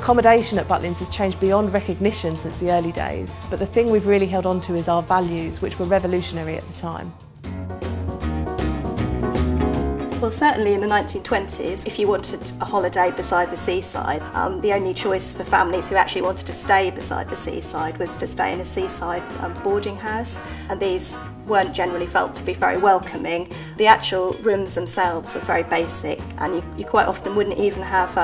Accommodation at Butlins has changed beyond recognition since the early days, but the thing we've really held on to is our values, which were revolutionary at the time. Well, certainly in the 1920s, if you wanted a holiday beside the seaside, the only choice for families who actually wanted to stay beside the seaside was to stay in a seaside boarding house, and these weren't generally felt to be very welcoming. The actual rooms themselves were very basic, and you quite often wouldn't even have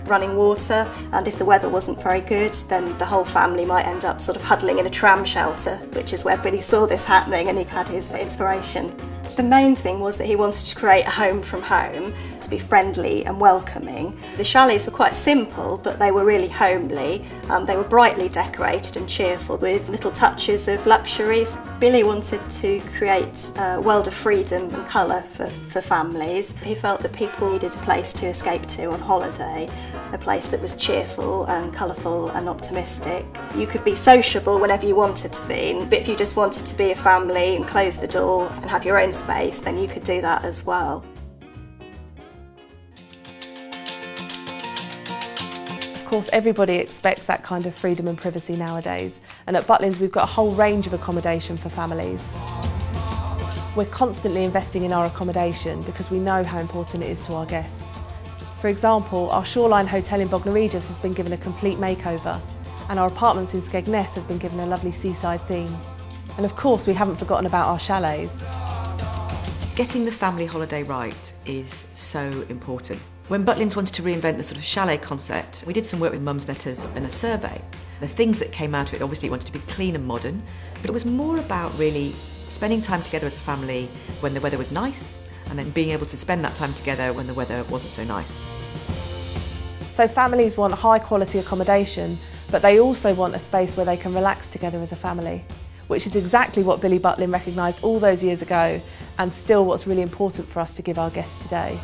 running water, and if the weather wasn't very good, then the whole family might end up sort of huddling in a tram shelter, which is where Billy saw this happening and he had his inspiration. The main thing was that he wanted to create a home from home, to be friendly and welcoming. The chalets were quite simple, but they were really homely. They were brightly decorated and cheerful with little touches of luxuries. Billy wanted to create a world of freedom and colour for families. He felt that people needed a place to escape to on holiday, a place that was cheerful and colourful and optimistic. You could be sociable whenever you wanted to be, but if you just wanted to be a family and close the door and have your own space, then you could do that as well. Of course, everybody expects that kind of freedom and privacy nowadays, and at Butlins we've got a whole range of accommodation for families. We're constantly investing in our accommodation because we know how important it is to our guests. For example, our Shoreline Hotel in Bognor Regis has been given a complete makeover, and our apartments in Skegness have been given a lovely seaside theme. And of course, we haven't forgotten about our chalets. Getting the family holiday right is so important. When Butlins wanted to reinvent the sort of chalet concept, we did some work with Mumsnetters and a survey. The things that came out of it, obviously, wanted to be clean and modern, but it was more about really spending time together as a family when the weather was nice, and then being able to spend that time together when the weather wasn't so nice. So families want high quality accommodation, but they also want a space where they can relax together as a family, which is exactly what Billy Butlin recognised all those years ago, and still what's really important for us to give our guests today.